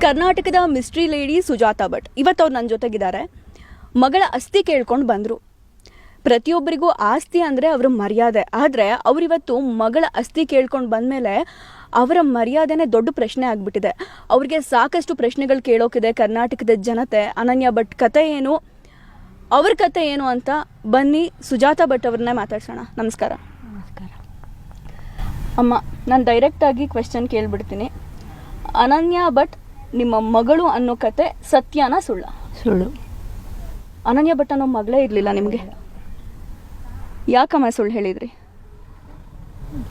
ಕರ್ನಾಟಕದ mystery lady Sujata Bhat ಇವತ್ತು ಅವ್ರು ನನ್ನ ಜೊತೆಗಿದ್ದಾರೆ. ಮಗಳ ಆಸ್ತಿ ಕೇಳ್ಕೊಂಡು ಬಂದರು. ಪ್ರತಿಯೊಬ್ಬರಿಗೂ ಆಸ್ತಿ ಅಂದರೆ ಅವರ ಮರ್ಯಾದೆ. ಆದರೆ ಅವರಿವತ್ತು ಮಗಳ ಆಸ್ತಿ ಕೇಳ್ಕೊಂಡು ಬಂದಮೇಲೆ ಅವರ ಮರ್ಯಾದೆನೇ ದೊಡ್ಡ ಪ್ರಶ್ನೆ ಆಗಿಬಿಟ್ಟಿದೆ. ಅವ್ರಿಗೆ ಸಾಕಷ್ಟು ಪ್ರಶ್ನೆಗಳು ಕೇಳೋಕಿದೆ. ಕರ್ನಾಟಕದ ಜನತೆ ಅನನ್ಯ ಭಟ್ ಕತೆ ಏನು, ಅವ್ರ ಕತೆ ಏನು ಅಂತ ಬನ್ನಿ ಸುಜಾತಾ ಭಟ್ ಅವ್ರನ್ನೇ ಮಾತಾಡ್ಸೋಣ. ನಮಸ್ಕಾರ. ನಮಸ್ಕಾರ ಅಮ್ಮ, ನಾನು ಡೈರೆಕ್ಟಾಗಿ ಕ್ವೆಶ್ಚನ್ ಕೇಳಿಬಿಡ್ತೀನಿ. ಅನನ್ಯ ಭಟ್ ನಿಮ್ಮ ಮಗಳು ಅನ್ನೋ ಕತೆ ಸತ್ಯನಾ ಸುಳ್ಳ? ಸುಳ್ಳು. ಅನನ್ಯ ಭಟ್ ಅನ್ನೋ ಮಗಳೇ ಇರಲಿಲ್ಲ ನಿಮಗೆ? ಯಾಕಮ್ಮ ಸುಳ್ಳು ಹೇಳಿದ್ರಿ?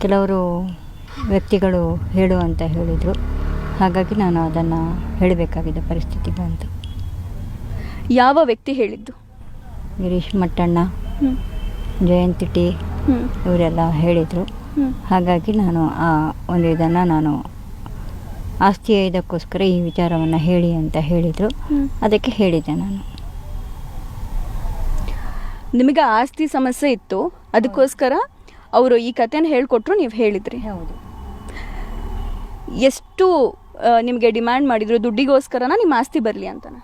ಕೆಲವರು ವ್ಯಕ್ತಿಗಳು ಹೇಳು ಅಂತ ಹೇಳಿದರು, ಹಾಗಾಗಿ ನಾನು ಅದನ್ನು ಹೇಳಬೇಕಾಗಿದ್ದ ಪರಿಸ್ಥಿತಿ ಬಂತು. ಯಾವ ವ್ಯಕ್ತಿ ಹೇಳಿದ್ದು? ಗಿರೀಶ್ ಮಟ್ಟಣ್ಣ, ಜಯಂತಿ ಟಿ ಇವರೆಲ್ಲ ಹೇಳಿದರು. ಹಾಗಾಗಿ ನಾನು ಆ ಒಂದು ಇದನ್ನು ನಾನು ಆಸ್ತಿಯ ಇದಕ್ಕೋಸ್ಕರ ಈ ವಿಚಾರವನ್ನು ಹೇಳಿ ಅಂತ ಹೇಳಿದರು, ಅದಕ್ಕೆ ಹೇಳಿದ್ದೆ ನಾನು. ನಿಮಗೆ ಆಸ್ತಿ ಸಮಸ್ಯೆ ಇತ್ತು, ಅದಕ್ಕೋಸ್ಕರ ಅವರು ಈ ಕಥೆನ ಹೇಳ್ಕೊಟ್ರು, ನೀವು ಹೇಳಿದ್ರಿ. ಹೌದು. ಎಷ್ಟು ನಿಮಗೆ ಡಿಮ್ಯಾಂಡ್ ಮಾಡಿದ್ರು? ದುಡ್ಡಿಗೋಸ್ಕರನ ನಿಮ್ಮ ಆಸ್ತಿ ಬರಲಿ ಅಂತನ?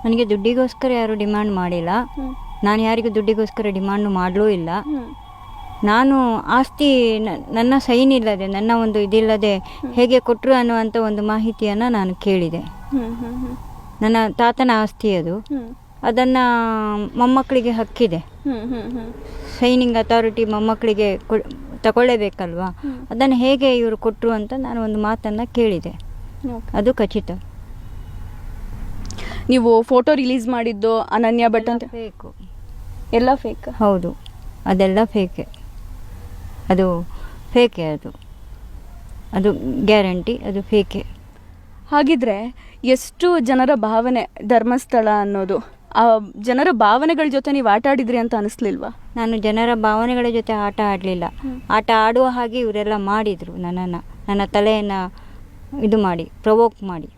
ನನಗೆ ದುಡ್ಡಿಗೋಸ್ಕರ ಯಾರೂ ಡಿಮ್ಯಾಂಡ್ ಮಾಡಿಲ್ಲ. ನಾನು ಯಾರಿಗೂ ದುಡ್ಡಿಗೋಸ್ಕರ ಡಿಮ್ಯಾಂಡು ಮಾಡಲೂ ಇಲ್ಲ. ನಾನು ಆಸ್ತಿ ನನ್ನ ಸೈನ್ ಇಲ್ಲದೆ, ನನ್ನ ಒಂದು ಇದಿಲ್ಲದೆ ಹೇಗೆ ಕೊಟ್ಟರು ಅನ್ನುವಂಥ ಒಂದು ಮಾಹಿತಿಯನ್ನು ನಾನು ಕೇಳಿದೆ. ನನ್ನ ತಾತನ ಆಸ್ತಿ ಅದು, ಅದನ್ನು ಮೊಮ್ಮಕ್ಕಳಿಗೆ ಹಕ್ಕಿದೆ. ಸೈನಿಂಗ್ ಅಥಾರಿಟಿ ಮೊಮ್ಮಕ್ಕಳಿಗೆ ತಗೊಳ್ಳೇಬೇಕಲ್ವಾ, ಅದನ್ನು ಹೇಗೆ ಇವರು ಕೊಟ್ಟರು ಅಂತ ನಾನು ಒಂದು ಮಾತನ್ನು ಕೇಳಿದೆ. ಅದು ಖಚಿತ. ನೀವು ಫೋಟೋ ರಿಲೀಸ್ ಮಾಡಿದ್ದು ಅನನ್ಯ ಭಟ್ ಅಂತ? ಫೇಕು. ಎಲ್ಲ ಫೇಕ್? ಹೌದು, ಅದೆಲ್ಲ ಫೇಕೆ. ಅದು ಫೇಕೆ, ಅದು ಗ್ಯಾರಂಟಿ, ಅದು ಫೇಕೆ. ಹಾಗಿದ್ರೆ ಎಷ್ಟು ಜನರ ಭಾವನೆ ಧರ್ಮಸ್ಥಳ ಅನ್ನೋದು, ಆ ಜನರ ಭಾವನೆಗಳ ಜೊತೆ ನೀವು ಆಟ ಆಡಿದ್ರಿ ಅಂತ ಅನಿಸ್ಲಿಲ್ವಾ? ನಾನು ಜನರ ಭಾವನೆಗಳ ಜೊತೆ ಆಟ ಆಡಲಿಲ್ಲ. ಆಟ ಆಡುವ ಹಾಗೆ ಇವರೆಲ್ಲ ಮಾಡಿದರು ನನ್ನನ್ನು, ನನ್ನ ತಲೆಯನ್ನು ಇದು ಮಾಡಿ, ಪ್ರವೋಕ್ ಮಾಡಿ.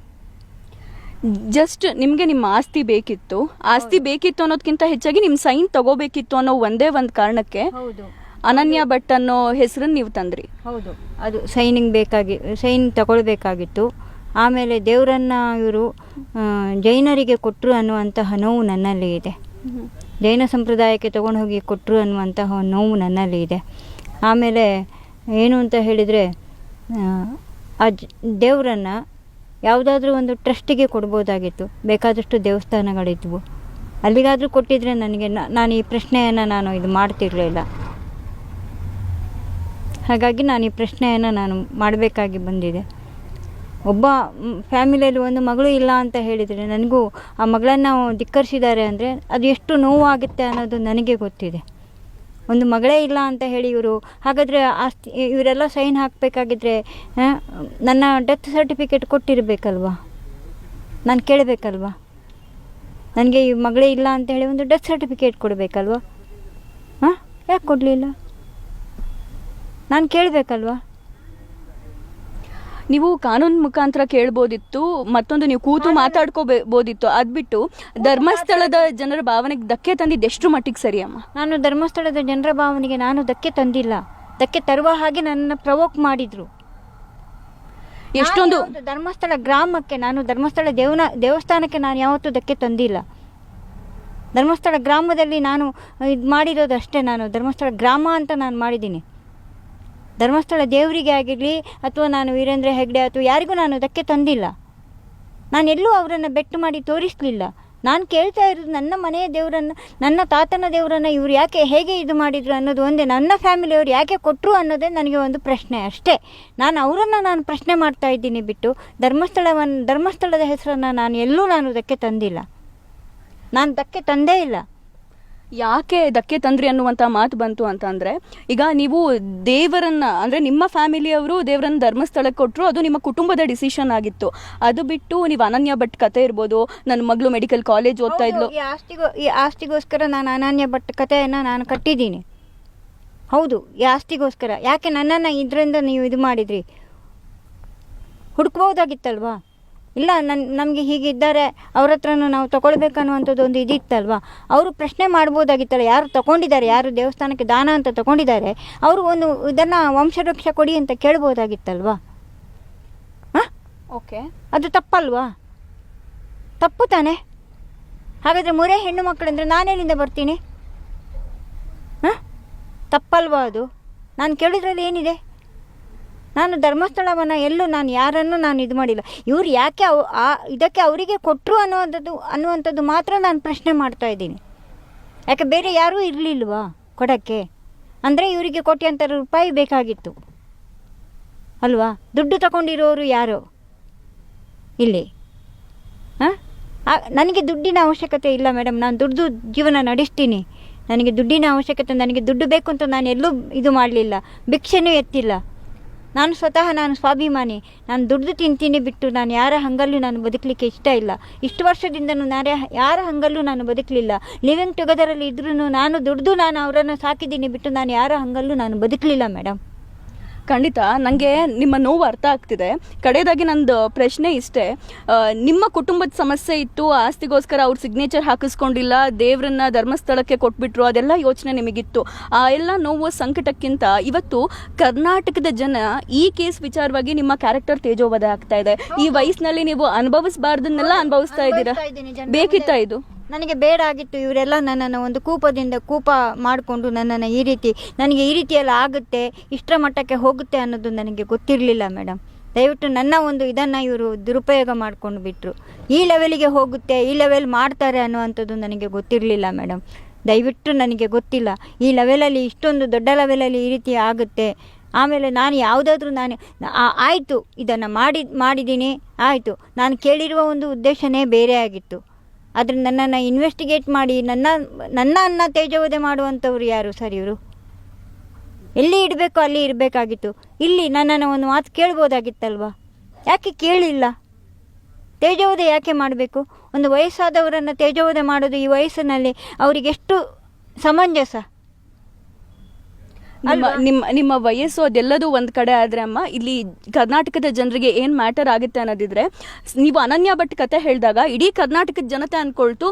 ಜಸ್ಟ್ ನಿಮಗೆ ನಿಮ್ಮ ಆಸ್ತಿ ಬೇಕಿತ್ತು, ಆಸ್ತಿ ಬೇಕಿತ್ತು ಅನ್ನೋದಕ್ಕಿಂತ ಹೆಚ್ಚಾಗಿ ನಿಮ್ಮ ಸೈನ್ ತಗೋಬೇಕಿತ್ತು ಅನ್ನೋ ಒಂದೇ ಒಂದು ಕಾರಣಕ್ಕೆ ಅನನ್ಯ ಭಟ್ ಅನ್ನೋ ಹೆಸರನ್ನು ನೀವು ತಂದ್ರಿ. ಹೌದು, ಅದು ಸೈನ್ ತಗೊಳ್ಬೇಕಾಗಿತ್ತು. ಆಮೇಲೆ ದೇವರನ್ನು ಇವರು ಜೈನರಿಗೆ ಕೊಟ್ಟರು ಅನ್ನುವಂತಹ ನೋವು ನನ್ನಲ್ಲಿ ಇದೆ. ಜೈನ ಸಂಪ್ರದಾಯಕ್ಕೆ ತಗೊಂಡು ಹೋಗಿ ಕೊಟ್ಟರು ಅನ್ನುವಂತಹ ನೋವು ನನ್ನಲ್ಲಿ ಇದೆ. ಆಮೇಲೆ ಏನು ಅಂತ ಹೇಳಿದರೆ, ಆ ದೇವರನ್ನು ಯಾವುದಾದ್ರೂ ಒಂದು ಟ್ರಸ್ಟಿಗೆ ಕೊಡ್ಬೋದಾಗಿತ್ತು. ಬೇಕಾದಷ್ಟು ದೇವಸ್ಥಾನಗಳಿದ್ವು, ಅಲ್ಲಿಗಾದರೂ ಕೊಟ್ಟಿದ್ರೆ ನನಗೆ ನಾನು ಈ ಪ್ರಶ್ನೆಯನ್ನು ನಾನು ಇದು ಮಾಡ್ತಿರಲಿಲ್ಲ. ಹಾಗಾಗಿ ನಾನು ಈ ಪ್ರಶ್ನೆಯನ್ನು ನಾನು ಮಾಡಬೇಕಾಗಿ ಬಂದಿದೆ. ಒಬ್ಬ ಫ್ಯಾಮಿಲಿಯಲ್ಲಿ ಒಂದು ಮಗಳು ಇಲ್ಲ ಅಂತ ಹೇಳಿದರೆ, ನನಗೂ ಆ ಮಗಳನ್ನು ಧಿಕ್ಕರಿಸಿದ್ದಾರೆ ಅಂದರೆ ಅದು ಎಷ್ಟು ನೋವಾಗುತ್ತೆ ಅನ್ನೋದು ನನಗೆ ಗೊತ್ತಿದೆ. ಒಂದು ಮಗಳೇ ಇಲ್ಲ ಅಂತ ಹೇಳಿ ಇವರು, ಹಾಗಾದರೆ ಆಸ್ತಿ ಇವರೆಲ್ಲ ಸೈನ್ ಹಾಕಬೇಕಾಗಿದ್ರೆ ನನ್ನ ಡೆತ್ ಸರ್ಟಿಫಿಕೇಟ್ ಕೊಟ್ಟಿರಬೇಕಲ್ವಾ, ನಾನು ಕೇಳಬೇಕಲ್ವಾ. ನನಗೆ ಈ ಮಗಳೇ ಇಲ್ಲ ಅಂತ ಹೇಳಿ ಒಂದು ಡೆತ್ ಸರ್ಟಿಫಿಕೇಟ್ ಕೊಡಬೇಕಲ್ವಾ? ಯಾಕೆ ಕೊಡಲಿಲ್ಲ? ನಾನು ಕೇಳಬೇಕಲ್ವಾ. ನೀವು ಕಾನೂನು ಮುಖಾಂತರ ಕೇಳ್ಬೋದಿತ್ತು, ಮತ್ತೊಂದು ನೀವು ಕೂತು ಮಾತಾಡ್ಕೋಬೋದಿತ್ತು. ಅದ್ಬಿಟ್ಟು ಧರ್ಮಸ್ಥಳದ ಜನರ ಭಾವನೆಗೆ ಧಕ್ಕೆ ತಂದಿದ್ದು ಎಷ್ಟು ಮಟ್ಟಿಗೆ ಸರಿ ಅಮ್ಮ? ನಾನು ಧರ್ಮಸ್ಥಳದ ಜನರ ಭಾವನೆಗೆ ನಾನು ಧಕ್ಕೆ ತಂದಿಲ್ಲ. ಧಕ್ಕೆ ತರುವ ಹಾಗೆ ನನ್ನ ಪ್ರವೋಕ್ ಮಾಡಿದ್ರು. ಎಷ್ಟೊಂದು ಧರ್ಮಸ್ಥಳ ಗ್ರಾಮಕ್ಕೆ, ನಾನು ಧರ್ಮಸ್ಥಳ ದೇವಸ್ಥಾನಕ್ಕೆ ನಾನು ಯಾವತ್ತೂ ಧಕ್ಕೆ ತಂದಿಲ್ಲ. ಧರ್ಮಸ್ಥಳ ಗ್ರಾಮದಲ್ಲಿ ನಾನು ಇದು ಮಾಡಿರೋದು ಅಷ್ಟೇ. ನಾನು ಧರ್ಮಸ್ಥಳ ಗ್ರಾಮ ಅಂತ ನಾನು ಮಾಡಿದ್ದೀನಿ. ಧರ್ಮಸ್ಥಳ ದೇವರಿಗೆ ಆಗಿರಲಿ ಅಥವಾ ನಾನು ವೀರೇಂದ್ರ ಹೆಗ್ಡೆ ಅಥವಾ ಯಾರಿಗೂ ನಾನು ಧಕ್ಕೆ ತಂದಿಲ್ಲ. ನಾನು ಎಲ್ಲೂ ಅವರನ್ನು ಬೆಟ್ಟು ಮಾಡಿ ತೋರಿಸಲಿಲ್ಲ. ನಾನು ಕೇಳ್ತಾ ಇರೋದು ನನ್ನ ಮನೆಯ ದೇವರನ್ನು, ನನ್ನ ತಾತನ ದೇವರನ್ನು ಇವರು ಯಾಕೆ ಹೇಗೆ ಇದು ಮಾಡಿದರು ಅನ್ನೋದು ಒಂದೇ. ನನ್ನ ಫ್ಯಾಮಿಲಿಯವರು ಯಾಕೆ ಕೊಟ್ಟರು ಅನ್ನೋದೇ ನನಗೆ ಒಂದು ಪ್ರಶ್ನೆ ಅಷ್ಟೇ. ನಾನು ಅವರನ್ನು ನಾನು ಪ್ರಶ್ನೆ ಮಾಡ್ತಾ ಇದ್ದೀನಿ ಬಿಟ್ಟು ಧರ್ಮಸ್ಥಳದ ಹೆಸರನ್ನು ನಾನು ಎಲ್ಲೂ ಧಕ್ಕೆ ತಂದಿಲ್ಲ. ನಾನು ಧಕ್ಕೆ ತಂದೇ ಇಲ್ಲ. ಯಾಕೆ ಧಕ್ಕೆ ತಂದ್ರಿ ಅನ್ನುವಂಥ ಮಾತು ಬಂತು ಅಂತಂದರೆ, ಈಗ ನೀವು ದೇವರನ್ನು ಅಂದರೆ ನಿಮ್ಮ ಫ್ಯಾಮಿಲಿಯವರು ದೇವರನ್ನು ಧರ್ಮಸ್ಥಳಕ್ಕೆ ಕೊಟ್ಟರು, ಅದು ನಿಮ್ಮ ಕುಟುಂಬದ ಡಿಸಿಷನ್ ಆಗಿತ್ತು. ಅದು ಬಿಟ್ಟು ನೀವು ಅನನ್ಯ ಭಟ್ ಕತೆ ಇರ್ಬೋದು, ನನ್ನ ಮಗಳು ಮೆಡಿಕಲ್ ಕಾಲೇಜ್ ಓದ್ತಾ ಇದ್ಲು, ಈ ಆಸ್ತಿಗೋಸ್ಕರ ನಾನು ಅನನ್ಯ ಭಟ್ ಕಥೆಯನ್ನು ನಾನು ಕಟ್ಟಿದ್ದೀನಿ. ಹೌದು, ಈ ಆಸ್ತಿಗೋಸ್ಕರ. ಯಾಕೆ ನನ್ನನ್ನು ಇದರಿಂದ ನೀವು ಇದು ಮಾಡಿದ್ರಿ? ಹುಡುಕ್ಬೋದಾಗಿತ್ತಲ್ವಾ? ಇಲ್ಲ, ನಮಗೆ ಹೀಗಿದ್ದಾರೆ, ಅವ್ರ ಹತ್ರನೂ ನಾವು ತೊಗೊಳ್ಬೇಕನ್ನುವಂಥದ್ದು ಒಂದು ಇದಿತ್ತಲ್ವ. ಅವರು ಪ್ರಶ್ನೆ ಮಾಡ್ಬೋದಾಗಿತ್ತಲ್ಲ, ಯಾರು ತೊಗೊಂಡಿದ್ದಾರೆ, ಯಾರು ದೇವಸ್ಥಾನಕ್ಕೆ ದಾನ ಅಂತ ತೊಗೊಂಡಿದ್ದಾರೆ, ಅವರು ಒಂದು ಇದನ್ನು ವಂಶವೃಕ್ಷ ಕೊಡಿ ಅಂತ ಕೇಳ್ಬೋದಾಗಿತ್ತಲ್ವ. ಓಕೆ. ಅದು ತಪ್ಪಲ್ವಾ? ತಪ್ಪು ತಾನೆ? ಹಾಗಾದರೆ ಮುರೇ ಹೆಣ್ಣು ಮಕ್ಕಳಂದರೆ ನಾನೆಲ್ಲಿಂದ ಬರ್ತೀನಿ? ಹಾಂ, ತಪ್ಪಲ್ವಾ ಅದು? ನಾನು ಕೇಳಿದ್ರಲ್ಲಿ ಏನಿದೆ? ನಾನು ಧರ್ಮಸ್ಥಳವನ್ನು ಎಲ್ಲೂ ನಾನು ಯಾರನ್ನು ನಾನು ಇದು ಮಾಡಿಲ್ಲ. ಇವ್ರು ಯಾಕೆ ಇದಕ್ಕೆ ಅವರಿಗೆ ಕೊಟ್ಟರು ಅನ್ನುವಂಥದ್ದು ಮಾತ್ರ ನಾನು ಪ್ರಶ್ನೆ ಮಾಡ್ತಾ ಇದ್ದೀನಿ. ಯಾಕೆ ಬೇರೆ ಯಾರೂ ಇರಲಿಲ್ವಾ ಕೊಡೋಕ್ಕೆ? ಅಂದರೆ ಇವರಿಗೆ ಕೋಟ್ಯಾಂತರ ರೂಪಾಯಿ ಬೇಕಾಗಿತ್ತು ಅಲ್ವಾ? ದುಡ್ಡು ತಗೊಂಡಿರೋರು ಯಾರು ಇಲ್ಲಿ? ಹಾಂ, ನನಗೆ ದುಡ್ಡಿನ ಅವಶ್ಯಕತೆ ಇಲ್ಲ ಮೇಡಮ್. ನಾನು ದುಡ್ಡು ಜೀವನ ನಡೆಸ್ತೀನಿ. ನನಗೆ ದುಡ್ಡಿನ ಅವಶ್ಯಕತೆ, ನನಗೆ ದುಡ್ಡು ಬೇಕು ಅಂತ ನಾನು ಎಲ್ಲೂ ಇದು ಮಾಡಲಿಲ್ಲ, ಭಿಕ್ಷೆನೂ ಎತ್ತಿಲ್ಲ. ನಾನು ಸ್ವತಃ ನಾನು ಸ್ವಾಭಿಮಾನಿ. ನಾನು ದುಡ್ದು ತಿಂತೀನಿ ಬಿಟ್ಟು ನಾನು ಯಾರ ಹಂಗಲ್ಲೂ ನಾನು ಬದುಕಲಿಕ್ಕೆ ಇಷ್ಟ ಇಲ್ಲ. ಇಷ್ಟು ವರ್ಷದಿಂದನೂ ನಾನು ಯಾರ ಹಂಗಲ್ಲೂ ನಾನು ಬದುಕಲಿಲ್ಲ. ಲಿವಿಂಗ್ ಟುಗೆದರಲ್ಲಿ ಇದ್ರೂ ನಾನು ದುಡ್ದು ನಾನು ಅವರನ್ನು ಸಾಕಿದ್ದೀನಿ ಬಿಟ್ಟು ನಾನು ಯಾರ ಹಂಗಲ್ಲೂ ನಾನು ಬದುಕಲಿಲ್ಲ ಮೇಡಮ್. ಖಂಡಿತ ನನಗೆ ನಿಮ್ಮ ನೋವು ಅರ್ಥ ಆಗ್ತಿದೆ. ಕಡೆಯದಾಗಿ ನಂದು ಪ್ರಶ್ನೆ ಇಷ್ಟೇ, ನಿಮ್ಮ ಕುಟುಂಬದ ಸಮಸ್ಯೆ ಇತ್ತು, ಆಸ್ತಿಗೋಸ್ಕರ ಅವ್ರ ಸಿಗ್ನೇಚರ್ ಹಾಕಿಸ್ಕೊಂಡಿಲ್ಲ, ದೇವ್ರನ್ನ ಧರ್ಮಸ್ಥಳಕ್ಕೆ ಕೊಟ್ಬಿಟ್ರು, ಅದೆಲ್ಲ ಯೋಚನೆ ನಿಮಗಿತ್ತು. ಆ ಎಲ್ಲ ನೋವು ಸಂಕಟಕ್ಕಿಂತ ಇವತ್ತು ಕರ್ನಾಟಕದ ಜನ ಈ ಕೇಸ್ ವಿಚಾರವಾಗಿ ನಿಮ್ಮ ಕ್ಯಾರೆಕ್ಟರ್ ತೇಜೋವಧ ಆಗ್ತಾ ಇದೆ. ಈ ವಯಸ್ಸಿನಲ್ಲಿ ನೀವು ಅನುಭವಿಸಬಾರ್ದನ್ನೆಲ್ಲ ಅನುಭವಿಸ್ತಾ ಇದ್ದೀರಾ. ಬೇಕಿತ್ತ ಇದು? ನನಗೆ ಬೇಡ ಆಗಿತ್ತು. ಇವರೆಲ್ಲ ನನ್ನನ್ನು ಒಂದು ಕೂಪ ಮಾಡಿಕೊಂಡು ನನ್ನನ್ನು ನನಗೆ ಈ ರೀತಿಯೆಲ್ಲ ಆಗುತ್ತೆ, ಇಷ್ಟರ ಮಟ್ಟಕ್ಕೆ ಹೋಗುತ್ತೆ ಅನ್ನೋದು ನನಗೆ ಗೊತ್ತಿರಲಿಲ್ಲ ಮೇಡಮ್. ದಯವಿಟ್ಟು ನನ್ನ ಒಂದು ಇದನ್ನು ಇವರು ದುರುಪಯೋಗ ಮಾಡ್ಕೊಂಡು ಬಿಟ್ಟರು. ಈ ಲೆವೆಲಿಗೆ ಹೋಗುತ್ತೆ, ಈ ಲೆವೆಲ್ ಮಾಡ್ತಾರೆ ಅನ್ನುವಂಥದ್ದು ನನಗೆ ಗೊತ್ತಿರಲಿಲ್ಲ ಮೇಡಮ್. ದಯವಿಟ್ಟು ನನಗೆ ಗೊತ್ತಿಲ್ಲ ಈ ಲೆವೆಲಲ್ಲಿ, ಇಷ್ಟೊಂದು ದೊಡ್ಡ ಲೆವೆಲಲ್ಲಿ ಈ ರೀತಿ ಆಗುತ್ತೆ. ಆಮೇಲೆ ನಾನು ಯಾವುದಾದ್ರೂ ಆಯಿತು ಇದನ್ನು ಮಾಡಿದ್ದೀನಿ, ಆಯಿತು, ನಾನು ಕೇಳಿರುವ ಒಂದು ಉದ್ದೇಶನೇ ಬೇರೆ ಆಗಿತ್ತು. ಆದರೆ ನನ್ನನ್ನು ಇನ್ವೆಸ್ಟಿಗೇಟ್ ಮಾಡಿ ನನ್ನ ತೇಜೋವಧೆ ಮಾಡುವಂಥವ್ರು ಯಾರು ಸರ್? ಇವರು ಎಲ್ಲಿ ಇಡಬೇಕು ಅಲ್ಲಿ ಇರಬೇಕಾಗಿತ್ತು. ಇಲ್ಲಿ ನನ್ನನ್ನು ಒಂದು ಮಾತು ಕೇಳ್ಬೋದಾಗಿತ್ತಲ್ವ? ಯಾಕೆ ಕೇಳಿಲ್ಲ? ತೇಜೋವಧೆ ಯಾಕೆ ಮಾಡಬೇಕು? ಒಂದು ವಯಸ್ಸಾದವರನ್ನು ತೇಜೋವಧೆ ಮಾಡೋದು ಈ ವಯಸ್ಸಿನಲ್ಲಿ ಅವರಿಗೆಷ್ಟು ಸಮಂಜಸ? ನಿಮ್ಮ ವಯಸ್ಸು ಅದೆಲ್ಲದೂ ಒಂದ್ ಕಡೆ ಆದ್ರೆ ಅಮ್ಮ, ಇಲ್ಲಿ ಕರ್ನಾಟಕದ ಜನರಿಗೆ ಏನ್ ಮ್ಯಾಟರ್ ಆಗುತ್ತೆ ಅನ್ನೋದಿದ್ರೆ, ನೀವು ಅನನ್ಯ ಭಟ್ ಕತೆ ಹೇಳಿದಾಗ ಇಡೀ ಕರ್ನಾಟಕದ ಜನತೆ ಅನ್ಕೊಳ್ತು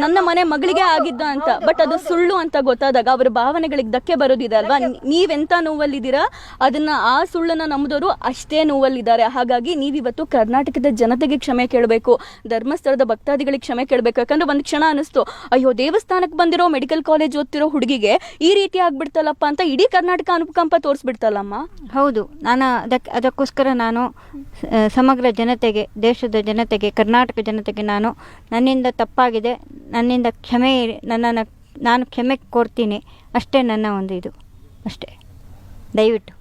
ನನ್ನ ಮನೆ ಮಗಳಿಗೆ ಆಗಿದ್ದ ಅಂತ. ಬಟ್ ಅದು ಸುಳ್ಳು ಅಂತ ಗೊತ್ತಾದಾಗ ಅವರ ಭಾವನೆಗಳಿಗೆ ಧಕ್ಕೆ ಬರೋದಿದೆ ಅಲ್ವಾ? ನೀವೆಂತ ನೋವಲ್ಲಿದ್ದೀರಾ, ಅದನ್ನ ಆ ಸುಳ್ಳನ್ನ ನಂಬಿದವರು ಅಷ್ಟೇ ನೋವಲ್ಲಿದ್ದಾರೆ. ಹಾಗಾಗಿ ನೀವಿವತ್ತು ಕರ್ನಾಟಕದ ಜನತೆಗೆ ಕ್ಷಮೆ ಕೇಳಬೇಕು, ಧರ್ಮಸ್ಥಳದ ಭಕ್ತಾದಿಗಳಿಗೆ ಕ್ಷಮೆ ಕೇಳಬೇಕು. ಯಾಕಂದ್ರೆ ಒಂದ್ ಕ್ಷಣ ಅನಿಸ್ತು, ಅಯ್ಯೋ ದೇವಸ್ಥಾನಕ್ಕೆ ಬಂದಿರೋ ಮೆಡಿಕಲ್ ಕಾಲೇಜ್ ಓದ್ತಿರೋ ಹುಡುಗಿಗೆ ಈ ರೀತಿ ಆಗ್ಬಿಡ್ತಲ್ಲ ಅಂತ ಇಡೀ ಕರ್ನಾಟಕ ಅನುಕಂಪ ತೋರಿಸ್ಬಿಡ್ತಲ್ಲಮ್ಮ. ಹೌದು, ನಾನು ಅದಕ್ಕೋಸ್ಕರ ನಾನು ಸಮಗ್ರ ಜನತೆಗೆ, ದೇಶದ ಜನತೆಗೆ, ಕರ್ನಾಟಕ ಜನತೆಗೆ ನನ್ನಿಂದ ತಪ್ಪಾಗಿದೆ, ನನ್ನಿಂದ ನಾನು ಕ್ಷಮೆ ಕೋರ್ತೀನಿ. ಅಷ್ಟೇ ನನ್ನ ಒಂದು ಇದು, ಅಷ್ಟೇ. ದಯವಿಟ್ಟು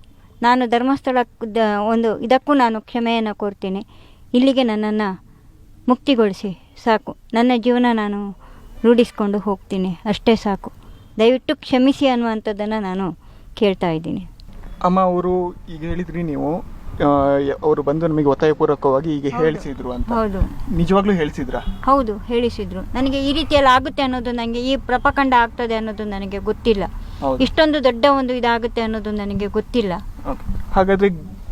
ನಾನು ಧರ್ಮಸ್ಥಳದ ಒಂದು ಇದಕ್ಕೂ ನಾನು ಕ್ಷಮೆಯನ್ನು ಕೋರ್ತೀನಿ. ಇಲ್ಲಿಗೆ ನನ್ನನ್ನು ಮುಕ್ತಿಗೊಳಿಸಿ ಸಾಕು. ನನ್ನ ಜೀವನ ನಾನು ರೂಢಿಸ್ಕೊಂಡು ಹೋಗ್ತೀನಿ, ಅಷ್ಟೇ ಸಾಕು. ದಯವಿಟ್ಟು ಕ್ಷಮಿಸಿ ಅನ್ನುವಂಥದ್ದನ್ನು ನಾನು ಕೇಳ್ತಾ ಇದ್ದೀನಿ. ಅಮ್ಮ, ಅವರು ಈಗ ಹೇಳಿದ್ರಿ ನೀವು, ಅವರು ಬಂದು ನಮಗೆ ಒತ್ತಾಯಪೂರ್ವಕವಾಗಿ ಈಗ ಹೇಳಿಸಿದ್ರು ಅಂತ. ಹೌದು, ನಿಜವಾಗ್ಲೂ ಹೇಳಿಸಿದ್ರ? ಹೌದು, ಹೇಳಿಸಿದ್ರು. ನನಗೆ ಈ ರೀತಿಯಲ್ಲಿ ಆಗುತ್ತೆ ಅನ್ನೋದು, ನನಗೆ ಈ ಪ್ರಪಕಂಡ ಆಗ್ತದೆ ಅನ್ನೋದು ನನಗೆ ಗೊತ್ತಿಲ್ಲ. ಇಷ್ಟೊಂದು ದೊಡ್ಡ ಒಂದು ಇದಾಗುತ್ತೆ ಅನ್ನೋದು ನನಗೆ ಗೊತ್ತಿಲ್ಲ. ಹಾಗಾದ್ರೆ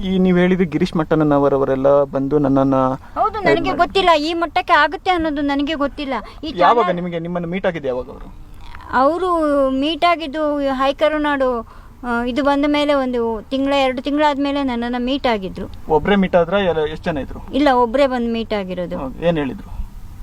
ಈ ನೀವು ಹೇಳಿದ್ರೆ ಗಿರೀಶ್ ಮಟ್ಟಣ್ಣನವರೆಲ್ಲ ಬಂದು ನನ್ನನ್ನ, ಹೌದು, ನನಗೆ ಗೊತ್ತಿಲ್ಲ ಈ ಮಟ್ಟಕ್ಕೆ ಆಗುತ್ತೆ ಅನ್ನೋದು ನನಗೆ ಗೊತ್ತಿಲ್ಲ. ಯಾವಾಗ ನಿಮ್ಮನ್ನು ಮೀಟ್ ಆಗಿದೆ? ಯಾವಾಗ ಅವರು ಮೀಟ್ ಆಗಿದ್ದು ಹೈಕರುನಾಡು ಇದು ಬಂದ ಮೇಲೆ 1 ತಿಂಗಳ 2 ತಿಂಗಳಾದ್ಮೇಲೆ ನನ್ನನ್ನು ಮೀಟ್ ಆಗಿದ್ರು. ಒಬ್ಬರೇ ಮೀಟ್ ಆದ್ರ? ಎಷ್ಟು ಜನ ಇದ್ರು? ಇಲ್ಲ, ಒಬ್ಬರೇ ಬಂದು ಮೀಟ್ ಆಗಿರೋದು. ಏನ್ ಹೇಳಿದ್ರು?